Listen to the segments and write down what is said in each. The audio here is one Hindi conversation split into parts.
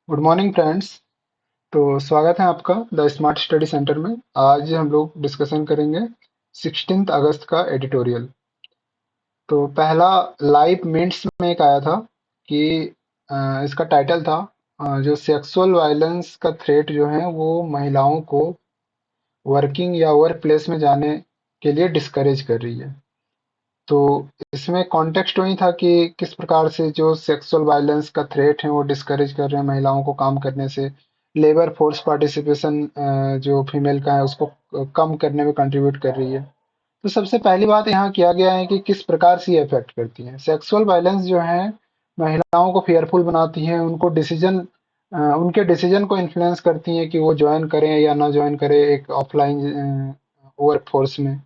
Good morning friends. तो स्वागत है आपका द स्मार्ट स्टडी सेंटर में। आज हम लोग डिस्कशन करेंगे 16 अगस्त का एडिटोरियल। तो पहला लाइव मिनट्स में एक आया था कि इसका टाइटल था जो सेक्सुअल वायलेंस का थ्रेट जो है वो महिलाओं को वर्किंग या वर्क प्लेस में जाने के लिए डिस्करेज कर रही है। तो इसमें कॉन्टेक्स्ट वही था कि किस प्रकार से जो सेक्सुअल वायलेंस का थ्रेट है वो डिस्करेज कर रहे हैं महिलाओं को काम करने से। लेबर फोर्स पार्टिसिपेशन जो फीमेल का है उसको कम करने में कंट्रीब्यूट कर रही है। तो सबसे पहली बात यहाँ किया गया है कि किस प्रकार से ये अफेक्ट करती है। सेक्सुअल वायलेंस जो है महिलाओं को फियरफुल बनाती है, उनको डिसीजन उनके डिसीजन को इन्फ्लुएंस करती है कि वो ज्वाइन करें या ना ज्वाइन करें एक ऑफलाइन वर्क फोर्स में।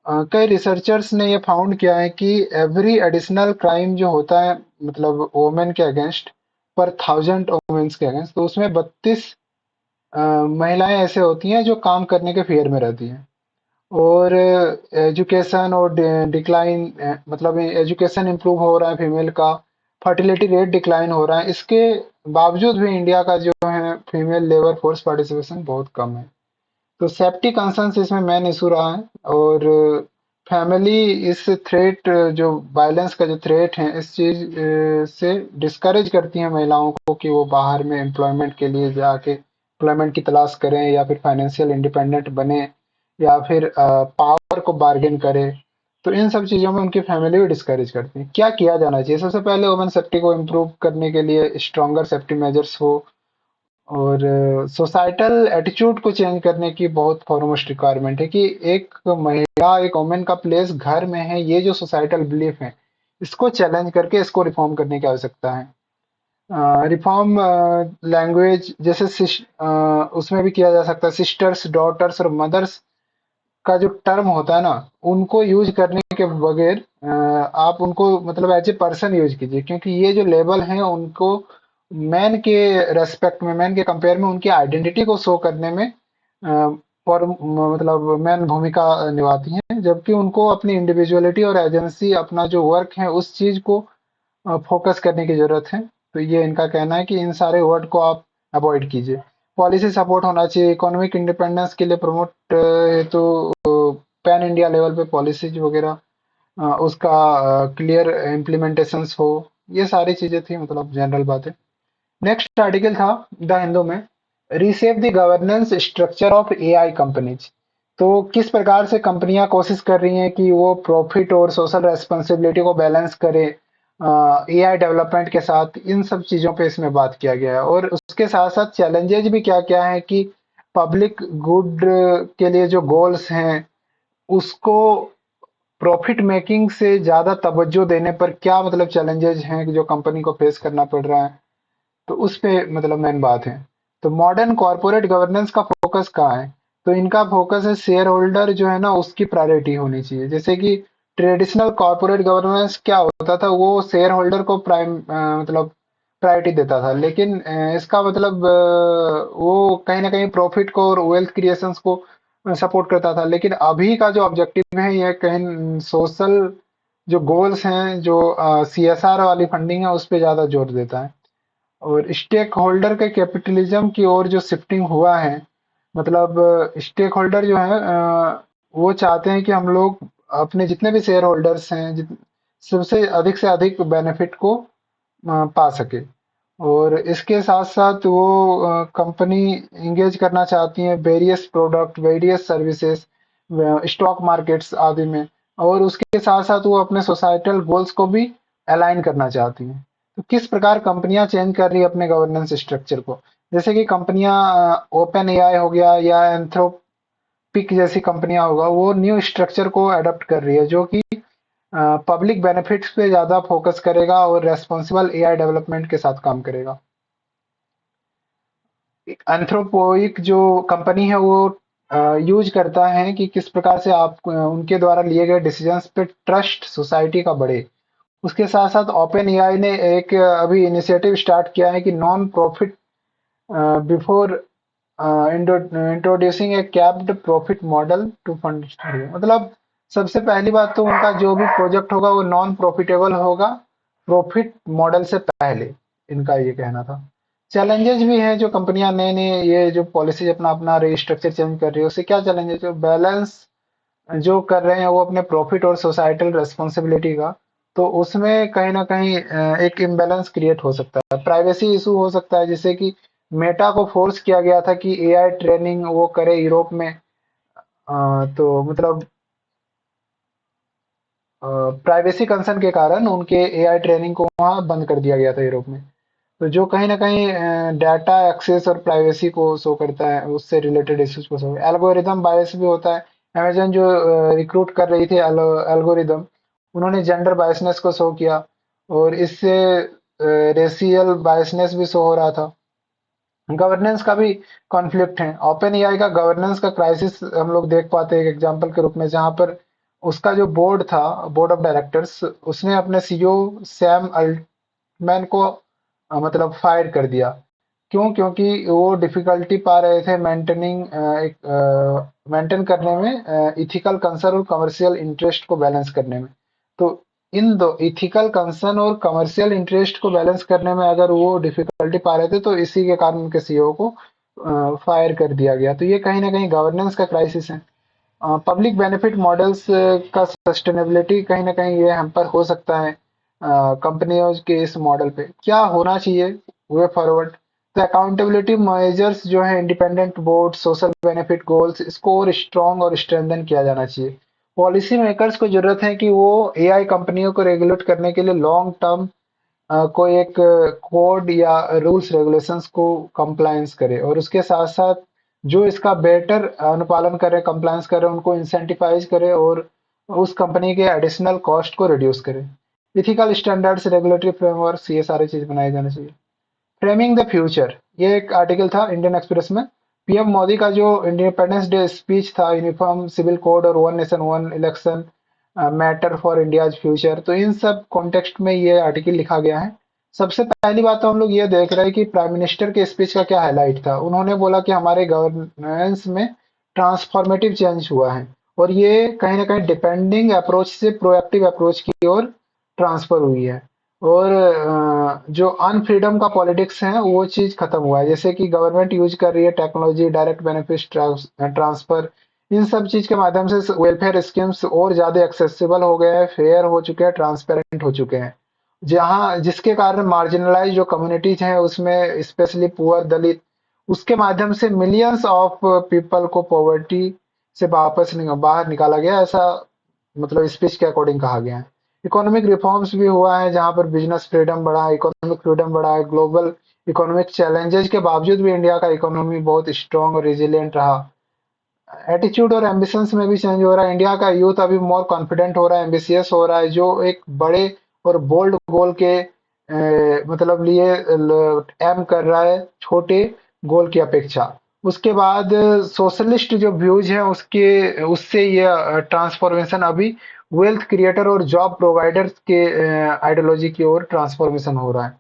कई रिसर्चर्स ने ये फाउंड किया है कि एवरी एडिशनल क्राइम जो होता है मतलब वुमेन के अगेंस्ट पर थाउजेंड वुमेन्स के अगेंस्ट, तो उसमें 32 महिलाएं ऐसे होती हैं जो काम करने के फियर में रहती हैं। और एजुकेशन और डिक्लाइन मतलब एजुकेशन इम्प्रूव हो रहा है फीमेल का, फर्टिलिटी रेट डिक्लाइन हो रहा है, इसके बावजूद भी इंडिया का जो है फीमेल लेबर फोर्स पार्टिसिपेशन बहुत कम है। तो सेफ्टी कंसर्न्स इसमें मेन इशू रहा है। और फैमिली इस थ्रेट जो वायलेंस का जो थ्रेट है इस चीज से डिस्करेज करती हैं महिलाओं को कि वो बाहर में एम्प्लॉयमेंट के लिए जाके एम्प्लॉयमेंट की तलाश करें या फिर फाइनेंशियल इंडिपेंडेंट बने या फिर पावर को बार्गेन करे। तो इन सब चीजों में उनकी फैमिली भी डिस्करेज करती है। क्या किया जाना चाहिए? सबसे पहले वुमेन सेफ्टी को इम्प्रूव करने के लिए स्ट्रॉन्गर सेफ्टी मेजर्स हो, और सोसाइटल एटीट्यूड को चेंज करने की बहुत फॉरमोस्ट रिक्वायरमेंट है कि एक महिला एक वुमेन का प्लेस घर में है। ये जो सोसाइटल बिलीफ है इसको चैलेंज करके इसको रिफॉर्म करने की आवश्यकता है। रिफॉर्म लैंग्वेज जैसे उसमें भी किया जा सकता है। सिस्टर्स, डॉटर्स और मदर्स का जो टर्म होता है ना उनको यूज करने के बगैर आप उनको मतलब एज ए पर्सन यूज कीजिए, क्योंकि ये जो लेबल हैं उनको मैन के रेस्पेक्ट में, मैन के कंपेयर में उनकी आइडेंटिटी को शो करने में और मतलब मैन भूमिका निभाती हैं, जबकि उनको अपनी इंडिविजुअलिटी और एजेंसी अपना जो वर्क है उस चीज को फोकस करने की जरूरत है। तो ये इनका कहना है कि इन सारे वर्ड को आप अवॉइड कीजिए। पॉलिसी सपोर्ट होना चाहिए इकोनॉमिक इंडिपेंडेंस के लिए प्रमोट हेतु पैन इंडिया लेवल पे पॉलिसीज वगैरह उसका क्लियर इम्प्लीमेंटेशंस हो। ये सारी चीजें थी, मतलब जनरल बातें। नेक्स्ट आर्टिकल था द हिंदू में, रीसेप the governance structure of AI companies. तो किस प्रकार से कंपनियां कोशिश कर रही हैं कि वो प्रॉफिट और सोशल रेस्पॉन्सिबिलिटी को बैलेंस करे एआई डेवलपमेंट के साथ। इन सब चीजों पे इसमें बात किया गया है, और उसके साथ साथ चैलेंजेज भी क्या क्या है कि पब्लिक गुड के लिए जो गोल्स हैं उसको प्रॉफिट मेकिंग से ज्यादा तवज्जो देने पर क्या मतलब चैलेंजेस हैं जो कंपनी को फेस करना पड़ रहा है। तो उस पे मतलब मेन बात है। तो मॉडर्न कॉर्पोरेट गवर्नेंस का फोकस कहाँ है? तो इनका फोकस है शेयर होल्डर जो है ना उसकी प्रायोरिटी होनी चाहिए। जैसे कि ट्रेडिशनल कॉर्पोरेट गवर्नेंस क्या होता था, वो शेयर होल्डर को मतलब प्रायोरिटी देता था, लेकिन इसका मतलब वो कहीं ना कहीं प्रॉफिट को और वेल्थ क्रिएशंस को सपोर्ट करता था। लेकिन अभी का जो ऑब्जेक्टिव है ये कहीं सोशल जो गोल्स हैं, जो सीएसआर वाली फंडिंग है उस पर ज्यादा जोर देता है। और स्टेक होल्डर के कैपिटलिज्म की ओर जो शिफ्टिंग हुआ है, मतलब स्टेक होल्डर जो है वो चाहते हैं कि हम लोग अपने जितने भी शेयर होल्डर्स हैं सबसे अधिक से अधिक बेनिफिट को पा सके। और इसके साथ साथ वो कंपनी इंगेज करना चाहती है various product, various services, stock markets आदि में। और उसके साथ साथ वो अपने सोसाइटल गोल्स को भी अलाइन करना चाहती हैं। तो किस प्रकार कंपनियां चेंज कर रही है अपने गवर्नेंस स्ट्रक्चर को? जैसे कि कंपनियां ओपन एआई हो गया या एंथ्रोपिक जैसी कंपनियां होगा, वो न्यू स्ट्रक्चर को अडॉप्ट कर रही है जो कि पब्लिक बेनिफिट्स पे ज्यादा फोकस करेगा और रेस्पॉन्सिबल एआई डेवलपमेंट के साथ काम करेगा। एंथ्रोपोइक जो कंपनी है वो यूज करता है कि किस प्रकार से आप उनके द्वारा लिए गए डिसीजंस पे ट्रस्ट सोसाइटी का बढ़े। उसके साथ साथ ओपन एआई ने एक अभी इनिशिएटिव स्टार्ट किया है कि non profit before introducing a capped profit model to fund study. मतलब सबसे पहली बात तो उनका जो भी प्रोजेक्ट होगा वो नॉन प्रॉफिटेबल होगा प्रॉफिट मॉडल से पहले, इनका ये कहना था। चैलेंजेस भी हैं जो कंपनियां नए नए ये जो पॉलिसीज अपना अपना रीस्ट्रक्चर चेंज कर रही है, उससे क्या चैलेंजेस जो बैलेंस जो कर रहे हैं वो अपने प्रॉफिट और सोसाइटल रिस्पॉन्सिबिलिटी का, तो उसमें कहीं ना कहीं एक इम्बैलेंस क्रिएट हो सकता है। प्राइवेसी इशू हो सकता है, जैसे कि मेटा को फोर्स किया गया था कि एआई ट्रेनिंग वो करे यूरोप में। तो मतलब प्राइवेसी कंसर्न के कारण उनके एआई ट्रेनिंग को वहाँ बंद कर दिया गया था यूरोप में। तो जो कहीं न कहीं डाटा एक्सेस और प्राइवेसी को शो करता है, उससे रिलेटेड इश्यूज़ को शो एल्गोरिदम बायस भी होता है। अमेज़न जो रिक्रूट कर रही थी एल्गोरिदम, उन्होंने जेंडर बायसनेस को शो किया और इससे रेशियल बायसनेस भी शो हो रहा था। गवर्नेंस का भी कॉन्फ्लिक्ट है। ओपन एआई का गवर्नेंस का क्राइसिस हम लोग देख पाते हैं एक एग्जांपल के रूप में, जहाँ पर उसका जो बोर्ड था, बोर्ड ऑफ डायरेक्टर्स, उसने अपने सीईओ सैम अल्टमैन को मतलब फायर कर दिया। क्यों? क्योंकि वो डिफिकल्टी पा रहे थे मेंटेन करने में इथिकल कंसर्न और कमर्शियल इंटरेस्ट को बैलेंस करने में। तो इन दो इथिकल कंसर्न और कमर्शियल इंटरेस्ट को बैलेंस करने में अगर वो डिफिकल्टी पा रहे थे, तो इसी के कारण उनके सीईओ को फायर कर दिया गया। तो ये कहीं ना कहीं गवर्नेंस का क्राइसिस है। पब्लिक बेनिफिट मॉडल्स का सस्टेनेबिलिटी कहीं ना कहीं ये हैम्पर हो सकता है कंपनियों के इस मॉडल पे। क्या होना चाहिए वे फॉरवर्ड? तो अकाउंटेबिलिटी मेजर्स जो है, independent board, social benefit goals, इसको और स्ट्रॉन्ग और स्ट्रेंथन किया जाना चाहिए। पॉलिसी मेकर्स को जरूरत है कि वो एआई कंपनियों को रेगुलेट करने के लिए लॉन्ग टर्म कोई एक कोड या रूल्स रेगुलेशंस को कंप्लायंस करे, और उसके साथ साथ जो इसका बेटर अनुपालन करे, कंप्लायंस करे, उनको इंसेंटिवाइज करे और उस कंपनी के एडिशनल कॉस्ट को रिड्यूस करे। इथिकल स्टैंडर्ड्स, रेगुलेटरी फ्रेमवर्क, ये सारी चीज बनाई जानी चाहिए। फ्रेमिंग द फ्यूचर, ये एक आर्टिकल था इंडियन एक्सप्रेस में। पीएम मोदी का जो इंडिपेंडेंस डे स्पीच था, यूनिफॉर्म सिविल कोड और one nation one election matter for India's future, तो इन सब कॉन्टेक्स्ट में ये आर्टिकल लिखा गया है। सबसे पहली बात तो हम लोग ये देख रहे हैं कि प्राइम मिनिस्टर के स्पीच का क्या हाईलाइट था। उन्होंने बोला कि हमारे गवर्नेंस में ट्रांसफॉर्मेटिव चेंज हुआ है, और ये कहीं ना कहीं डिपेंडिंग अप्रोच से प्रोएक्टिव अप्रोच की ओर ट्रांसफर हुई है। और जो अनफ्रीडम का पॉलिटिक्स है वो चीज खत्म हुआ है, जैसे कि गवर्नमेंट यूज कर रही है टेक्नोलॉजी, डायरेक्ट बेनिफिट ट्रांसफर, इन सब चीज के माध्यम से वेलफेयर स्कीम्स और ज्यादा एक्सेसिबल हो गए हैं, फेयर हो चुके हैं, ट्रांसपेरेंट हो चुके हैं। जहाँ जिसके कारण मार्जिनलाइज जो कम्युनिटीज हैं उसमें, स्पेशली पुअर, दलित, उसके माध्यम से मिलियंस ऑफ पीपल को पॉवर्टी से बाहर निकाला गया, ऐसा मतलब स्पीच के अकॉर्डिंग कहा गया है। इकोनॉमिक रिफॉर्म्स भी हुआ है, जहां पर बिजनेस फ्रीडम बढ़ा है, इकोनॉमिक फ्रीडम बढ़ा है। ग्लोबल इकोनॉमिक चैलेंजेस के बावजूद भी इंडिया का इकोनॉमी बहुत स्ट्रांग और रिजिलियंट रहा। एटीट्यूड और एम्बिशंस में भी चेंज हो रहा है। इंडिया का यूथ अभी मोर कॉन्फिडेंट हो रहा है, एम्बिशियस हो रहा है, जो एक बड़े और बोल्ड गोल के मतलब लिए एम कर रहा है, छोटे गोल की अपेक्षा। उसके बाद सोशलिस्ट जो व्यूज हैं उसके उससे ये ट्रांसफॉर्मेशन अभी वेल्थ क्रिएटर और जॉब प्रोवाइडर्स के आइडियोलॉजी की ओर ट्रांसफॉर्मेशन हो रहा है,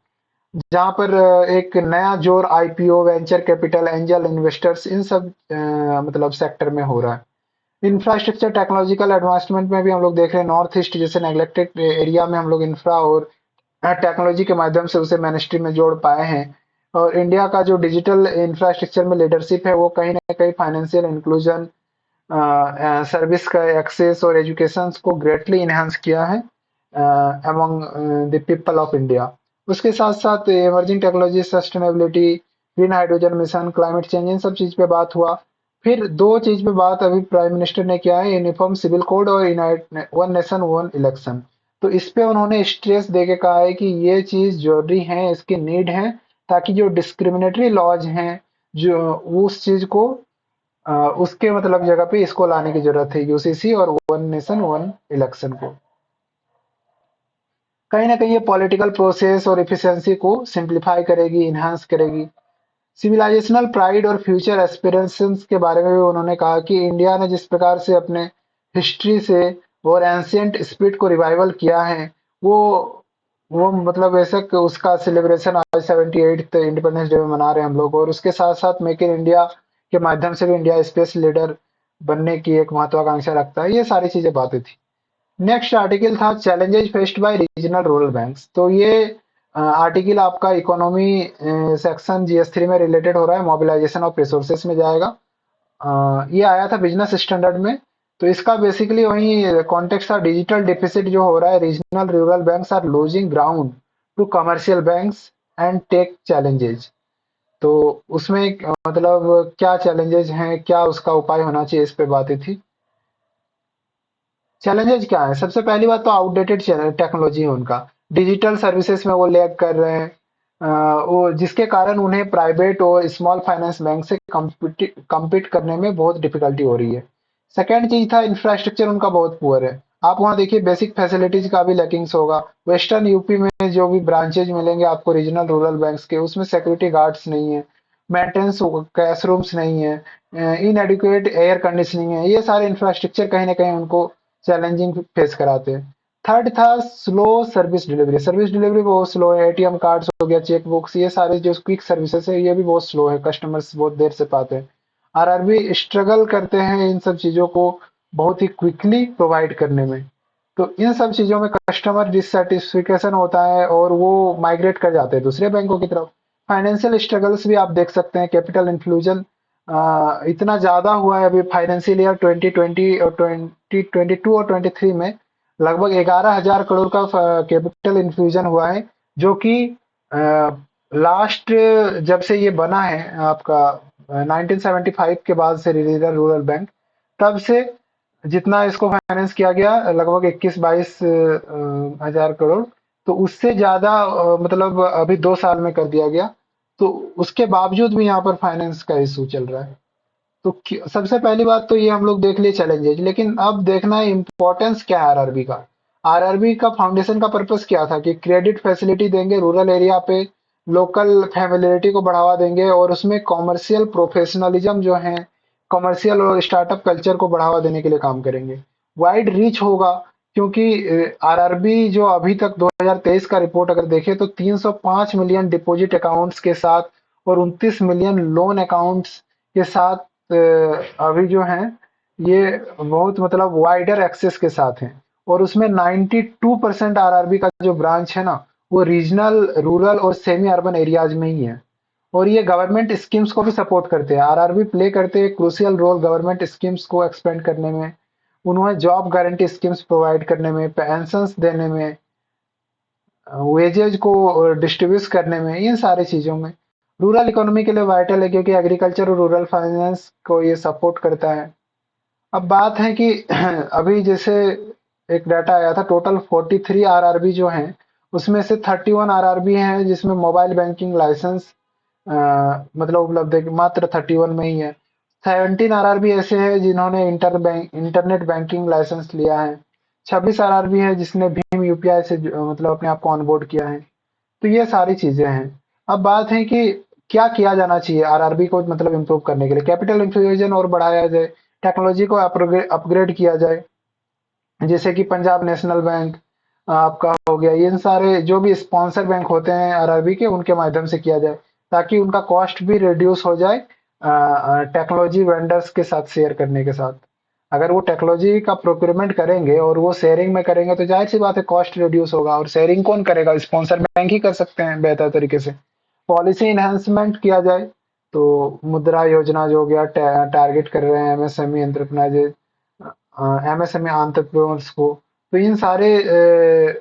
जहाँ पर एक नया जोर IPO, venture capital, angel investors, इन सब मतलब सेक्टर में हो रहा है। इंफ्रास्ट्रक्चर टेक्नोलॉजिकल एडवांसमेंट में भी हम लोग देख रहे हैं, नॉर्थ ईस्ट जैसे नेग्लेक्टेड एरिया में हम लोग इंफ्रा और टेक्नोलॉजी के माध्यम से उसे मेनस्ट्रीम में जोड़ पाए हैं। और इंडिया का जो डिजिटल इंफ्रास्ट्रक्चर में लीडरशिप है, वो कहीं ना कहीं फाइनेंशियल इंक्लूजन, सर्विस का एक्सेस और एजुकेशन को ग्रेटली इनहेंस किया है among the people of India. उसके साथ साथ emerging technology, sustainability, green hydrogen mission, climate change, इन सब चीज पे बात हुआ। फिर दो चीज पे बात अभी प्राइम मिनिस्टर ने किया है, यूनिफॉर्म सिविल कोड और वन नेशन वन इलेक्शन। तो इस पे उन्होंने स्ट्रेस दे के कहा है कि ये चीज जरूरी है, इसकी नीड है, ताकि जो डिस्क्रिमिनेटरी लॉज हैं, जो उस चीज को उसके मतलब जगह पे इसको लाने की जरूरत है, यूसीसी और वन नेशन वन इलेक्शन को। कहीं ना कहीं ये पॉलिटिकल प्रोसेस और इफिशिएंसी को सिंप्लीफाई करेगी, इन्हांस करेगी। सिविलाइजेशनल प्राइड और फ्यूचर एस्पिरेशंस के बारे में भी उन्होंने कहा कि इंडिया ने जिस प्रकार से अपने हिस्ट्री से और एंशियंट स्पिरिट को रिवाइवल किया है, वो वो मतलब बेशक उसका सेलिब्रेशन आज 78th इंडिपेंडेंस डे में मना रहे हैं हम लोग, और उसके साथ साथ मेक इन इंडिया के माध्यम से भी इंडिया स्पेस लीडर बनने की एक महत्वाकांक्षा रखता है। ये सारी चीजें बातें थी। नेक्स्ट आर्टिकल था challenges faced by regional rural banks. तो ये आर्टिकल आपका इकोनॉमी सेक्शन जीएस 3 में रिलेटेड हो रहा है, मोबिलाइजेशन ऑफ रिसोर्सेस में जाएगा। ये आया था बिजनेस स्टैंडर्ड में। तो इसका बेसिकली वही कॉन्टेक्स्ट था, डिजिटल डिफिसिट जो हो रहा है, regional rural banks are losing ground to commercial banks and tech challenges. तो उसमें मतलब क्या चैलेंजेस हैं, क्या उसका उपाय होना चाहिए, इस पे बातें थी। चैलेंजेस क्या है? सबसे पहली बात तो आउटडेटेड टेक्नोलॉजी है उनका। डिजिटल सर्विसेज में वो लैग कर रहे हैं। वो जिसके कारण उन्हें प्राइवेट और स्मॉल फाइनेंस बैंक से compete करने में बहुत डिफिकल्टी हो रही है। सेकेंड चीज था, इंफ्रास्ट्रक्चर उनका बहुत पुअर है। आप वहाँ देखिए बेसिक फैसिलिटीज का भी लैकिंग्स होगा। वेस्टर्न यूपी में जो भी ब्रांचेज मिलेंगे आपको रीजनल रूरल बैंक्स के, उसमें सिक्योरिटी गार्ड्स नहीं है, मेंटेनेंस कैश रूम्स नहीं है, इनएडिक्वेट एयर कंडीशनिंग है। ये सारे इंफ्रास्ट्रक्चर कहीं ना कहीं उनको चैलेंजिंग फेस कराते हैं। थर्ड था slow service delivery. Service delivery बहुत स्लो है। एटीएम कार्ड्स हो गया, चेक बुक्स, ये सारे जो क्विक सर्विसेज है ये भी बहुत स्लो है, कस्टमर्स बहुत देर से पाते हैं। आरआरबी स्ट्रगल करते हैं इन सब चीजों को बहुत ही क्विकली प्रोवाइड करने में। तो इन सब चीजों में कस्टमर डिससेटिस्फिकेशन होता है और वो माइग्रेट कर जाते हैं दूसरे बैंकों की तरफ। फाइनेंशियल स्ट्रगल्स भी आप देख सकते हैं, कैपिटल इन्फ्लूजन इतना ज्यादा हुआ है अभी फाइनेंशियल ईयर 2020 और 2022 और 23 में लगभग 11,000 करोड़ का कैपिटल इन्फ्यूजन हुआ है, जो कि लास्ट जब से ये बना है आपका 1975 के बाद से रीजनल रूरल बैंक, तब से जितना इसको फाइनेंस किया गया लगभग 21-22 हजार करोड़। तो उससे ज्यादा मतलब अभी 2 साल में कर दिया गया। तो उसके बावजूद भी यहाँ पर फाइनेंस का इशू चल रहा है। तो सबसे पहली बात तो ये हम लोग देख लिए चैलेंजेस, लेकिन अब देखना है इम्पोर्टेंस क्या है आरआरबी का। आरआरबी का फाउंडेशन का पर्पस क्या था कि क्रेडिट फैसिलिटी देंगे रूरल एरिया पे, लोकल फैमिलियरिटी को बढ़ावा देंगे और उसमें कॉमर्शियल प्रोफेशनलिज्म जो है, कॉमर्शियल और स्टार्टअप कल्चर को बढ़ावा देने के लिए काम करेंगे। वाइड रीच होगा, क्योंकि आरआरबी जो अभी तक 2023 का रिपोर्ट अगर देखें तो 305 मिलियन डिपॉजिट अकाउंट्स के साथ और 29 मिलियन लोन अकाउंट्स के साथ अभी जो हैं ये बहुत मतलब वाइडर एक्सेस के साथ हैं। और उसमें 92% आरआरबी का जो ब्रांच है ना, वो रीजनल रूरल और सेमी अर्बन एरियाज में ही है। और ये गवर्नमेंट स्कीम्स को भी सपोर्ट करते हैं। आरआरबी प्ले करते हैं क्रूशियल रोल गवर्नमेंट स्कीम्स को एक्सपेंड करने में, उन्हें जॉब गारंटी स्कीम्स प्रोवाइड करने में, पेंशंस देने में, वेजेज को डिस्ट्रीब्यूट करने में, इन सारी चीजों में रूरल इकोनॉमी के लिए वाइटल है, क्योंकि एग्रीकल्चर और रूरल फाइनेंस को ये सपोर्ट करता है। अब बात है कि अभी जैसे एक डाटा आया था, टोटल 43 आरआरबी जो हैं उसमें से 31 आरआरबी हैं जिसमें मोबाइल बैंकिंग लाइसेंस मतलब उपलब्ध है, मात्र 31 में ही है। 17 आरआरबी ऐसे हैं जिन्होंने इंटरनेट बैंकिंग लाइसेंस लिया है। 26 आरआरबी है जिसने भीम यूपीआई से मतलब अपने आप को ऑनबोर्ड किया है। तो ये सारी चीजें हैं। अब बात है कि क्या किया जाना चाहिए आरआरबी को मतलब इम्प्रूव करने के लिए। कैपिटल इन्फ्यूजन और बढ़ाया जाए, टेक्नोलॉजी को अपग्रेड किया जाए, जैसे कि पंजाब नेशनल बैंक आपका हो गया, ये सारे जो भी स्पॉन्सर बैंक होते हैं आरआरबी के, उनके माध्यम से किया जाए ताकि उनका कॉस्ट भी रिड्यूस हो जाए टेक्नोलॉजी वेंडर्स के साथ शेयर करने के साथ। अगर वो टेक्नोलॉजी का प्रोक्योरमेंट करेंगे और वो शेयरिंग में करेंगे तो जाहिर सी बात है कॉस्ट रिड्यूस होगा। और शेयरिंग कौन करेगा? स्पॉन्सर बैंक ही कर सकते हैं बेहतर तरीके से। पॉलिसी इन्हांसमेंट किया जाए, तो मुद्रा योजना जो हो गया, टारगेट कर रहे हैं एमएसएमई एंटरप्राइजेज, एमएसएमई एंटरप्रेन्योर्स को। तो इन सारे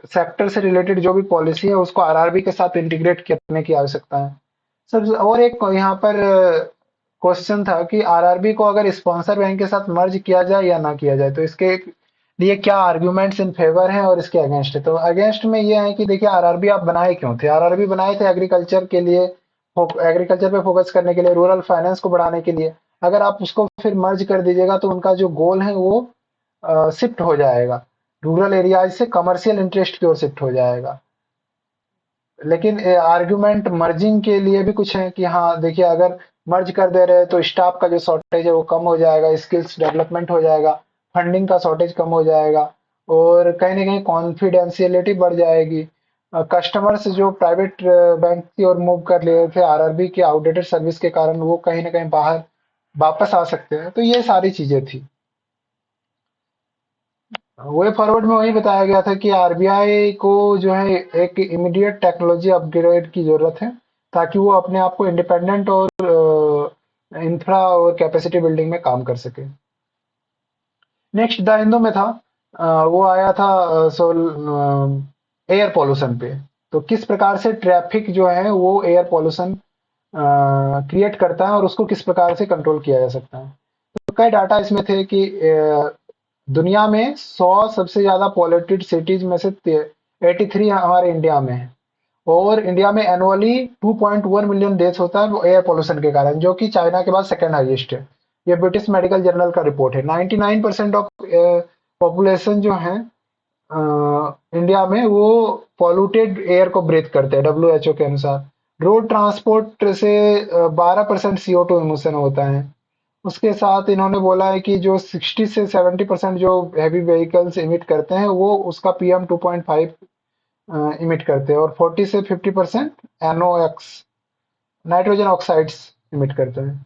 सेक्टर से रिलेटेड जो भी पॉलिसी है उसको आरआरबी के साथ इंटीग्रेट करने की आवश्यकता है। सब और एक यहाँ पर क्वेश्चन था कि आरआरबी को अगर स्पॉन्सर बैंक के साथ मर्ज किया जाए या ना किया जाए, तो इसके लिए क्या आर्ग्यूमेंट्स इन फेवर हैं और इसके अगेंस्ट है। तो अगेंस्ट में ये है कि देखिए आरआरबी आप बनाए क्यों थे? आरआरबी बनाए थे एग्रीकल्चर के लिए, एग्रीकल्चर पे फोकस करने के लिए, रूरल फाइनेंस को बढ़ाने के लिए। अगर आप उसको फिर मर्ज कर दीजिएगा तो उनका जो गोल है वो शिफ्ट हो जाएगा, रूरल एरियाज से कमर्शियल इंटरेस्ट की ओर शिफ्ट हो जाएगा। लेकिन आर्गुमेंट मर्जिंग के लिए भी कुछ है कि हाँ देखिए अगर मर्ज कर दे रहे हैं तो स्टाफ का जो शॉर्टेज है वो कम हो जाएगा, स्किल्स डेवलपमेंट हो जाएगा, फंडिंग का शॉर्टेज कम हो जाएगा और कहीं ना कहीं कॉन्फिडेंशियलिटी बढ़ जाएगी। कस्टमर्स जो प्राइवेट बैंक की ओर मूव कर ले रहे थे आरआरबी की आउटडेटेड सर्विस के कारण, वो कहीं ना कहीं बाहर वापस आ सकते हैं। तो ये सारी चीजें थी। वे फॉरवर्ड में वही बताया गया था कि आरबीआई को जो है एक इमीडिएट टेक्नोलॉजी अपग्रेड की जरूरत है, ताकि वो अपने आप को इंडिपेंडेंट और इंफ्रा और कैपेसिटी बिल्डिंग में काम कर सके। नेक्स्ट द हिंदू में था, वो आया था एयर पॉल्यूशन पे। तो किस प्रकार से ट्रैफिक जो है वो एयर पॉल्यूशन क्रिएट करता है और उसको किस प्रकार से कंट्रोल किया जा सकता है। तो कई डाटा इसमें थे कि दुनिया में 100 सबसे ज्यादा पॉल्यूटेड सिटीज में से 83 हमारे इंडिया में है। और इंडिया में एनुअली 2.1 मिलियन डेथ होता है वो एयर पोल्यूशन के कारण, जो कि चाइना के बाद सेकंड हाईएस्ट है। ये ब्रिटिश मेडिकल जर्नल का रिपोर्ट है। 99% ऑफ पॉपुलेशन जो है इंडिया में वो पॉल्यूटेड एयर को ब्रीथ करते हैं डब्ल्यू के अनुसार। रोड ट्रांसपोर्ट से 12% CO2 इमिशन होता है। उसके साथ इन्होंने बोला है कि जो 60 से 70% जो हैवी व्हीकल्स इमिट करते हैं वो उसका PM2.5 इमिट करते हैं, और 40 से 50% NOx नाइट्रोजन ऑक्साइड्स इमिट करते हैं।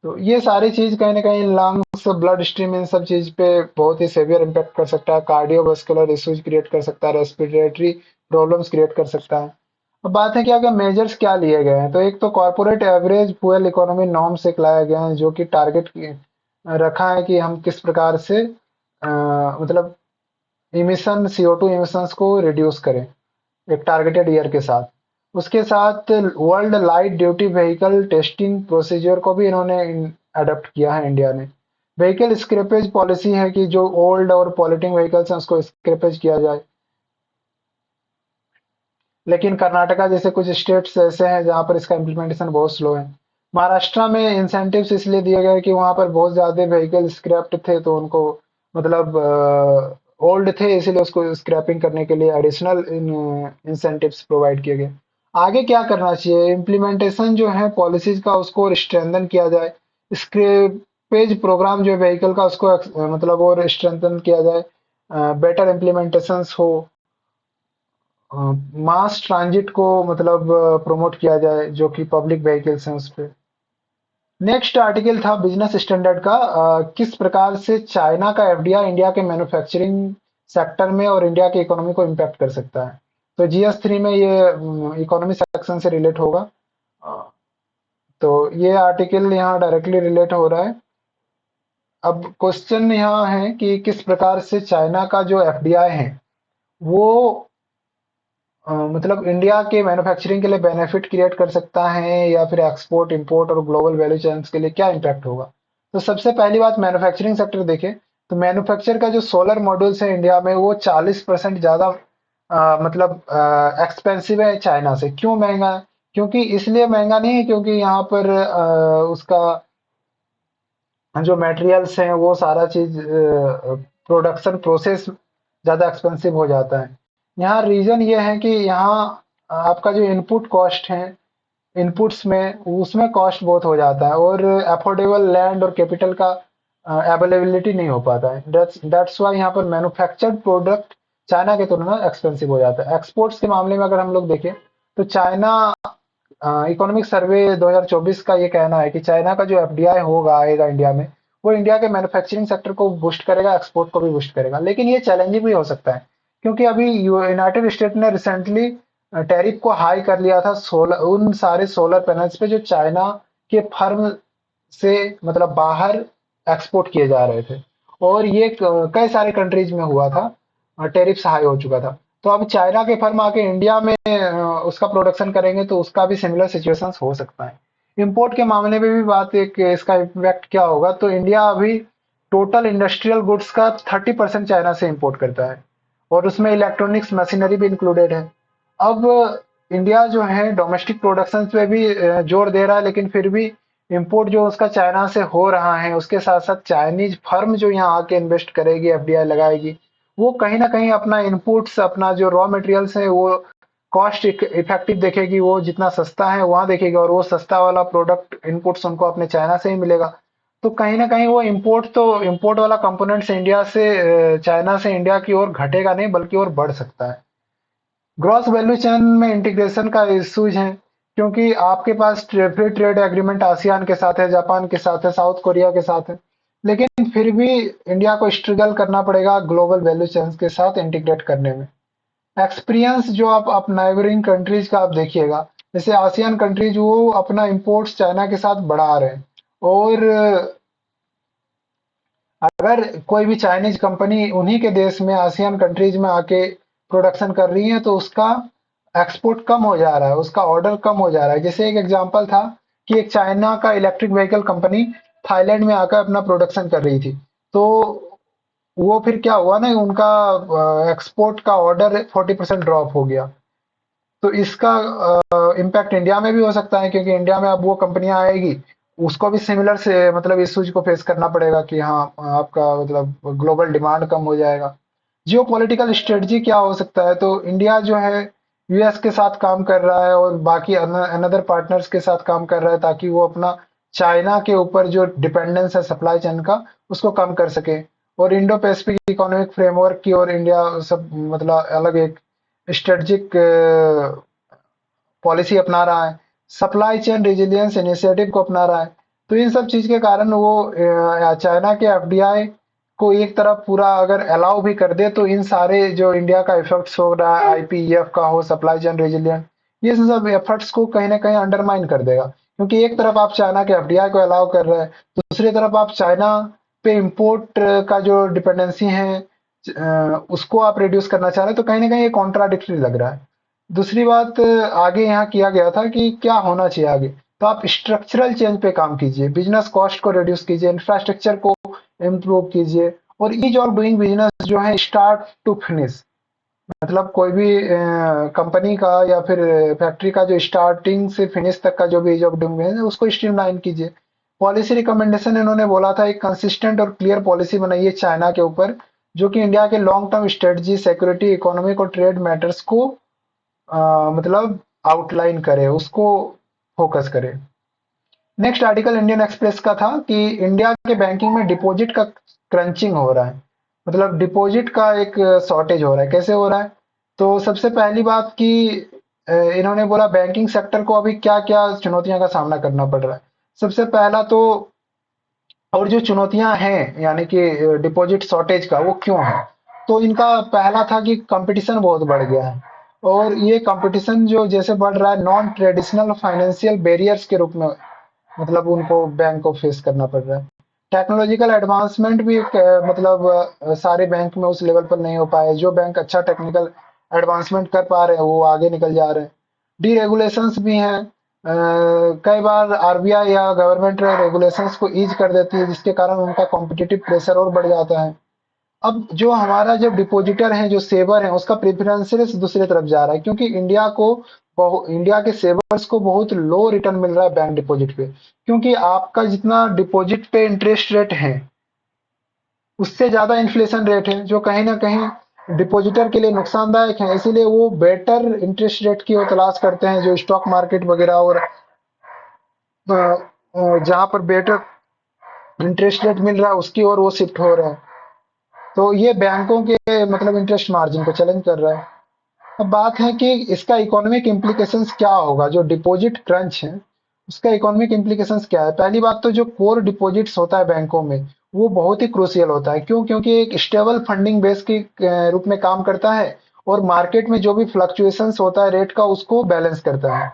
तो ये सारी चीज कहीं ना कहीं लंग्स, ब्लड स्ट्रीम, इन सब चीज पे बहुत ही सेवियर इम्पैक्ट कर सकता है। कार्डियोवास्कुलर इश्यूज क्रिएट कर सकता है, रेस्पिरेटरी प्रॉब्लम्स क्रिएट कर सकता है। अब बात है कि अगर मेजर्स क्या लिए गए हैं, तो एक तो corporate average fuel economy norms एक लाया गया है, जो कि टारगेट रखा है कि हम किस प्रकार से मतलब इमिशन, CO2 इमिशंस को रिड्यूस करें एक टारगेटेड ईयर के साथ। उसके साथ world light duty vehicle testing procedure को भी इन्होंने अडॉप्ट किया है इंडिया ने। व्हीकल स्क्रैपेज पॉलिसी है कि जो ओल्ड और पॉल्यूटिंग व्हीकल्स हैं उसको स्क्रैपेज किया जाए। लेकिन कर्नाटका जैसे कुछ स्टेट्स ऐसे हैं जहां पर इसका इम्प्लीमेंटेशन बहुत स्लो है। महाराष्ट्र में इंसेंटिव्स इसलिए दिए गए कि वहां पर बहुत ज्यादा व्हीकल स्क्रैप्ड थे, तो उनको मतलब ओल्ड थे, इसीलिए उसको स्क्रैपिंग करने के लिए एडिशनल इंसेंटिव्स प्रोवाइड किए गए। आगे क्या करना चाहिए, इम्प्लीमेंटेशन जो है पॉलिसीज का उसको स्ट्रेंथन किया जाए। स्क्रैपेज प्रोग्राम जो है व्हीकल का उसको मतलब और स्ट्रेंथन किया जाए। बेटर इम्प्लीमेंटेशन हो। मास ट्रांजिट को मतलब प्रमोट किया जाए, जो कि पब्लिक व्हीकल्स हैं उस पे। नेक्स्ट आर्टिकल था बिजनेस स्टैंडर्ड का, किस प्रकार से चाइना का एफडीआई इंडिया के मैन्युफैक्चरिंग सेक्टर में और इंडिया की इकोनॉमी को इम्पैक्ट कर सकता है। तो GS3 में ये इकोनॉमी सेक्शन से रिलेट होगा। अ, तो ये आर्टिकल यहाँ डायरेक्टली रिलेट हो रहा है। अब क्वेश्चन यहाँ है कि किस प्रकार से चाइना का जो एफडीआई है वो मतलब इंडिया के मैन्युफैक्चरिंग के लिए बेनिफिट क्रिएट कर सकता है, या फिर एक्सपोर्ट, इंपोर्ट और ग्लोबल वैल्यू चेन्स के लिए क्या इम्पैक्ट होगा। तो सबसे पहली बात, मैन्युफैक्चरिंग सेक्टर देखें तो मैन्युफैक्चर का जो सोलर मॉड्यूल्स है इंडिया में वो 40% ज्यादा मतलब एक्सपेंसिव है चाइना से। क्यों महंगा है? क्योंकि इसलिए महंगा नहीं है क्योंकि यहाँ पर उसका जो मटेरियल्स हैं वो सारा चीज प्रोडक्शन प्रोसेस ज्यादा एक्सपेंसिव हो जाता है। यहाँ रीजन ये है कि यहाँ आपका जो इनपुट कॉस्ट है, इनपुट्स में उसमें कॉस्ट बहुत हो जाता है, और अफोर्डेबल लैंड और कैपिटल का अवेलेबिलिटी नहीं हो पाता है। दैट्स वाई यहाँ पर मैन्युफैक्चर्ड प्रोडक्ट चाइना की तुलना एक्सपेंसिव हो जाता है। एक्सपोर्ट्स के मामले में अगर हम लोग देखें तो चाइना इकोनॉमिक सर्वे 2024 का ये कहना है कि चाइना का जो एफडीआई होगा आएगा इंडिया में, वो इंडिया के मैन्युफैक्चरिंग सेक्टर को बूस्ट करेगा, एक्सपोर्ट को भी बूस्ट करेगा। लेकिन ये चैलेंजिंग भी हो सकता है, क्योंकि अभी यूनाइटेड स्टेट ने रिसेंटली टैरिफ को हाई कर लिया था सोलर, उन सारे सोलर पैनल्स पे जो चाइना के फर्म से मतलब बाहर एक्सपोर्ट किए जा रहे थे। और ये कई सारे कंट्रीज में हुआ था, टैरिफ हाई हो चुका था। तो अब चाइना के फर्म आके इंडिया में उसका प्रोडक्शन करेंगे तो उसका भी सिमिलर सिचुएशंस हो सकता है। इंपोर्ट के मामले में भी बात एक, इसका इम्पैक्ट क्या होगा, तो इंडिया अभी टोटल इंडस्ट्रियल गुड्स का 30% चाइना से इंपोर्ट करता है, और उसमें इलेक्ट्रॉनिक्स मशीनरी भी इंक्लूडेड है। अब इंडिया जो है डोमेस्टिक प्रोडक्शन पे भी जोर दे रहा है, लेकिन फिर भी इंपोर्ट जो उसका चाइना से हो रहा है, उसके साथ साथ चाइनीज फर्म जो यहाँ आके इन्वेस्ट करेगी, एफडीआई लगाएगी, वो कहीं ना कहीं अपना इनपुट्स, अपना जो रॉ मटेरियल्स है वो कॉस्ट इफेक्टिव देखेगी, वो जितना सस्ता है वहां देखेगी, और वो सस्ता वाला प्रोडक्ट इनपुट्स उनको अपने चाइना से ही मिलेगा। तो कहीं ना कहीं वो इम्पोर्ट वाला कंपोनेंट्स इंडिया से चाइना से इंडिया की ओर घटेगा नहीं, बल्कि और बढ़ सकता है। ग्रॉस वैल्यू चेन में इंटीग्रेशन का इश्यूज है, क्योंकि आपके पास फ्री ट्रेड एग्रीमेंट आसियान के साथ है, जापान के साथ है, साउथ कोरिया के साथ है। लेकिन फिर भी इंडिया को स्ट्रगल करना पड़ेगा ग्लोबल वैल्यू चेन्स के साथ इंटीग्रेट करने में। एक्सपीरियंस जो आप नाइबरिंग कंट्रीज का आप देखिएगा, जैसे आसियान कंट्रीज वो अपना इंपोर्ट्स चाइना के साथ बढ़ा रहे हैं, और अगर कोई भी चाइनीज कंपनी उन्हीं के देश में आसियान कंट्रीज में आके प्रोडक्शन कर रही है तो उसका एक्सपोर्ट कम हो जा रहा है, उसका ऑर्डर कम हो जा रहा है। जैसे एक एग्जांपल था कि एक चाइना का इलेक्ट्रिक व्हीकल कंपनी थाईलैंड में आकर अपना प्रोडक्शन कर रही थी, तो वो फिर क्या हुआ ना, उनका एक्सपोर्ट का ऑर्डर 40% ड्रॉप हो गया। तो इसका इम्पैक्ट इंडिया में भी हो सकता है, क्योंकि इंडिया में अब वो कंपनियां आएगी, उसको भी सिमिलर से मतलब इश्यूज को फेस करना पड़ेगा कि हाँ, आपका मतलब ग्लोबल डिमांड कम हो जाएगा। जियो पॉलिटिकल स्ट्रेटजी क्या हो सकता है, तो इंडिया जो है यूएस के साथ काम कर रहा है और बाकी अनदर पार्टनर्स के साथ काम कर रहा है, ताकि वो अपना चाइना के ऊपर जो डिपेंडेंस है सप्लाई चेन का, उसको कम कर सके। और इंडो पैसिफिक इकोनॉमिक फ्रेमवर्क की और इंडिया सब मतलब अलग एक स्ट्रेटजिक पॉलिसी अपना रहा है, सप्लाई चेन रेजिलियंस इनिशिएटिव को अपना रहा है। तो इन सब चीज के कारण वो चाइना के एफडीआई को एक तरफ पूरा अगर अलाउ भी कर दे, तो इन सारे जो इंडिया का इफेक्ट्स हो रहा है, आईपीईएफ का हो, सप्लाई चेन रेजिलियंस, ये सब एफर्ट्स को कहीं ना कहीं अंडरमाइन कर देगा। क्योंकि एक तरफ आप चाइना के एफडीआई को अलाउ कर रहे हैं, दूसरी तरफ आप चाइना पे इंपोर्ट का जो डिपेंडेंसी है उसको आप रिड्यूस करना चाह रहे हैं, तो कहीं ना कहीं ये कॉन्ट्राडिक्टरी लग रहा है। दूसरी बात आगे यहाँ किया गया था कि क्या होना चाहिए आगे, तो आप स्ट्रक्चरल चेंज पे काम कीजिए, बिजनेस कॉस्ट को रिड्यूस कीजिए, इंफ्रास्ट्रक्चर को इम्प्रूव कीजिए, और ईज ऑफ डूइंग बिजनेस जो है स्टार्ट टू फिनिश, मतलब कोई भी कंपनी का या फिर फैक्ट्री का जो स्टार्टिंग से फिनिश तक का जो भी ईज ऑफ डूइंग बिजनेस है उसको स्ट्रीमलाइन कीजिए। पॉलिसी रिकमेंडेशन इन्होंने बोला था एक कंसिस्टेंट और क्लियर पॉलिसी बनाइए चाइना के ऊपर, जो कि इंडिया के long term strategy, security, economic और ट्रेड मैटर्स को मतलब आउटलाइन करे, उसको फोकस करे। नेक्स्ट आर्टिकल इंडियन एक्सप्रेस का था कि इंडिया के बैंकिंग में डिपॉजिट का क्रंचिंग हो रहा है, मतलब डिपॉजिट का एक शॉर्टेज हो रहा है। कैसे हो रहा है, तो सबसे पहली बात कि इन्होंने बोला बैंकिंग सेक्टर को अभी क्या क्या चुनौतियों का सामना करना पड़ रहा है। सबसे पहला तो, और जो चुनौतियां हैं यानी कि डिपॉजिट शॉर्टेज का, वो क्यों है, तो इनका पहला था कि कंपटीशन बहुत बढ़ गया है, और ये कंपटीशन जो जैसे बढ़ रहा है नॉन ट्रेडिशनल फाइनेंशियल बैरियर्स के रूप में, मतलब उनको बैंक को फेस करना पड़ रहा है। टेक्नोलॉजिकल एडवांसमेंट भी मतलब सारे बैंक में उस लेवल पर नहीं हो पाए, जो बैंक अच्छा टेक्निकल एडवांसमेंट कर पा रहे हैं वो आगे निकल जा रहे हैं। डीरेगुलेशंस भी हैं, कई बार आरबीआई या गवर्नमेंट रेगुलेशंस को ईज कर देती है, जिसके कारण उनका कॉम्पिटिटिव प्रेशर और बढ़ जाता है। अब जो हमारा जब डिपॉजिटर है, जो सेवर है, उसका प्रेफरेंसेस दूसरी तरफ जा रहा है, क्योंकि इंडिया के सेवर्स को बहुत लो रिटर्न मिल रहा है बैंक डिपॉजिट पे, क्योंकि आपका जितना डिपॉजिट पे इंटरेस्ट रेट है उससे ज्यादा इन्फ्लेशन रेट है, जो कहीं ना कहीं डिपॉजिटर के लिए नुकसानदायक है। इसीलिए वो बेटर इंटरेस्ट रेट की वो तलाश करते हैं, जो स्टॉक मार्केट वगैरह और जहां पर बेटर इंटरेस्ट रेट मिल रहा है उसकी ओर वो शिफ्ट हो रहे हैं। तो ये बैंकों के मतलब इंटरेस्ट मार्जिन को चैलेंज कर रहा है। अब बात है कि इसका इकोनॉमिक इम्प्लीकेशंस क्या होगा, जो डिपॉजिट क्रंच है उसका इकोनॉमिक इम्प्लीकेशंस क्या है। पहली बात तो जो कोर डिपॉजिट्स होता है बैंकों में, वो बहुत ही क्रूशियल होता है। क्यों, क्योंकि एक स्टेबल फंडिंग बेस के रूप में काम करता है, और मार्केट में जो भी फ्लक्चुएशंस होता है रेट का उसको बैलेंस करता है।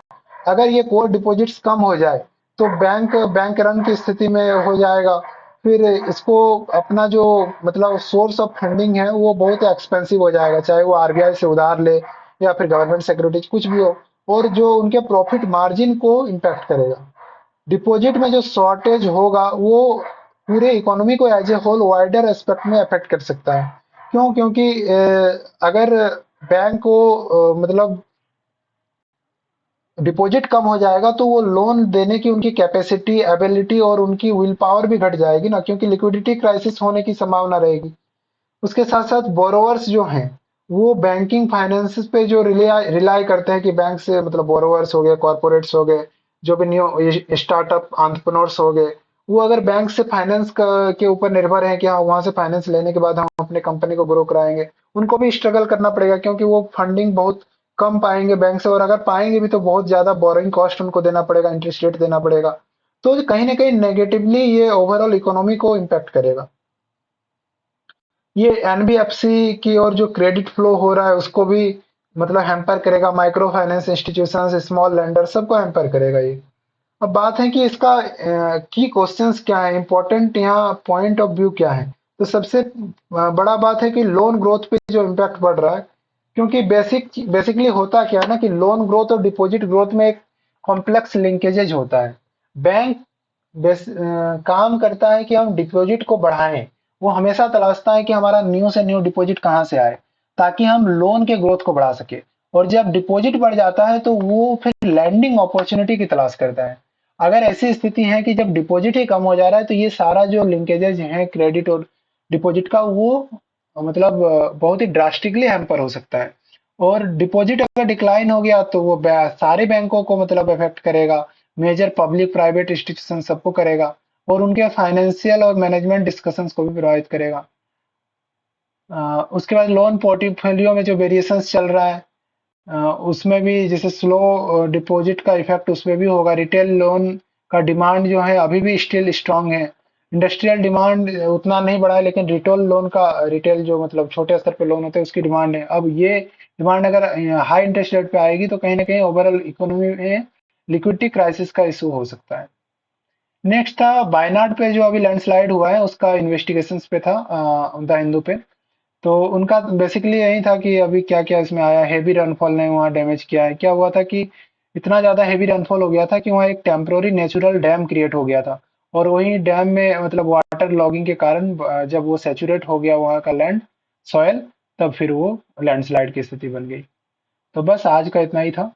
अगर ये कोर डिपॉजिट्स कम हो जाए तो बैंक बैंक रन की स्थिति में हो जाएगा। फिर इसको अपना जो मतलब सोर्स ऑफ फंडिंग है वो बहुत एक्सपेंसिव हो जाएगा, चाहे वो आरबीआई से उधार ले या फिर गवर्नमेंट सिक्योरिटीज कुछ भी हो, और जो उनके प्रॉफिट मार्जिन को इम्पैक्ट करेगा। डिपॉजिट में जो शॉर्टेज होगा वो पूरे इकोनॉमी को as a whole wider aspect में अफेक्ट कर सकता है। क्यों, क्योंकि अगर बैंक को मतलब डिपॉजिट कम हो जाएगा तो वो लोन देने की उनकी कैपेसिटी, एबिलिटी और उनकी विल पावर भी घट जाएगी ना, क्योंकि लिक्विडिटी क्राइसिस होने की संभावना रहेगी। उसके साथ साथ बोरोवर्स जो हैं वो बैंकिंग फाइनेंस पे जो रिलाई रिलाई करते हैं कि बैंक से मतलब बोरोवर्स हो गए, कॉर्पोरेट्स हो गए, जो भी न्यू स्टार्टअप एंटरप्रेन्योर्स हो गए, वो अगर बैंक से फाइनेंस के ऊपर निर्भर है कि हाँ वहां से फाइनेंस लेने के बाद हम अपने कंपनी को ग्रो कराएंगे, उनको भी स्ट्रगल करना पड़ेगा, क्योंकि वो फंडिंग बहुत कम पाएंगे बैंक से, और अगर पाएंगे भी तो बहुत ज्यादा बोरोइंग कॉस्ट उनको देना पड़ेगा, इंटरेस्ट रेट देना पड़ेगा। तो कहीं ना कहीं नेगेटिवली ये ओवरऑल इकोनॉमी को इम्पैक्ट करेगा। ये एनबीएफसी की और जो क्रेडिट फ्लो हो रहा है उसको भी मतलब हैम्पर करेगा, micro finance institutions, small lender सबको हैम्पर करेगा ये। अब बात है कि इसका की क्वेश्चंस क्या है, इंपॉर्टेंट यहाँ पॉइंट ऑफ व्यू क्या है। तो सबसे बड़ा बात है कि लोन ग्रोथ पे जो इम्पैक्ट पड़ रहा है, क्योंकि बेसिकली होता क्या है ना कि लोन ग्रोथ और डिपॉजिट ग्रोथ में एक कॉम्प्लेक्स लिंकेजेज होता है। बैंक काम करता है कि हम डिपॉजिट को बढ़ाएं, वो हमेशा तलाशता है कि हमारा न्यू से न्यू डिपॉजिट कहाँ से आए, ताकि हम लोन के ग्रोथ को बढ़ा सके। और जब डिपॉजिट बढ़ जाता है तो वो फिर लैंडिंग अपॉर्चुनिटी की तलाश करता है। अगर ऐसी स्थिति है कि जब डिपॉजिट ही कम हो जा रहा है तो ये सारा जो लिंकेजेज है क्रेडिट और डिपॉजिट का, वो मतलब बहुत ही ड्रास्टिकली हैम्पर हो सकता है। और डिपॉजिट अगर डिक्लाइन हो गया तो वो सारे बैंकों को मतलब इफेक्ट करेगा, मेजर पब्लिक प्राइवेट इंस्टीट्यूशन सबको करेगा, और उनके फाइनेंशियल और मैनेजमेंट डिस्कशंस को भी प्रभावित करेगा। उसके बाद लोन पोर्टफोलियो में जो वेरिएशंस चल रहा है, उसमें भी जैसे स्लो डिपॉजिट का इफेक्ट उसमें भी होगा। रिटेल लोन का डिमांड जो है अभी भी स्टिल स्ट्रांग है। इंडस्ट्रियल डिमांड उतना नहीं बढ़ा है, लेकिन रिटेल लोन का, रिटेल जो मतलब छोटे स्तर पे लोन होते हैं उसकी डिमांड है। अब ये डिमांड अगर हाई इंटरेस्ट रेट पे आएगी तो कहीं ना कहीं ओवरऑल इकोनॉमी में लिक्विडिटी क्राइसिस का इशू हो सकता है। नेक्स्ट था वायनाड पे जो अभी लैंडस्लाइड हुआ है, उसका इन्वेस्टिगेशंस पे था द हिंदू पे। तो उनका बेसिकली यही था कि अभी क्या-क्या इसमें आया, हेवी रेनफॉल ने वहाँ डैमेज किया है। क्या हुआ था कि इतना ज़्यादा हेवी रेनफॉल हो गया था कि वहाँ एक टेम्पररी नेचुरल डैम क्रिएट हो गया था, और वहीं डैम में मतलब वाटर लॉगिंग के कारण जब वो सैचुरेट हो गया वहाँ का लैंड, सॉइल, तब फिर वो लैंडस्लाइड की स्थिति बन गई। तो बस आज का इतना ही था।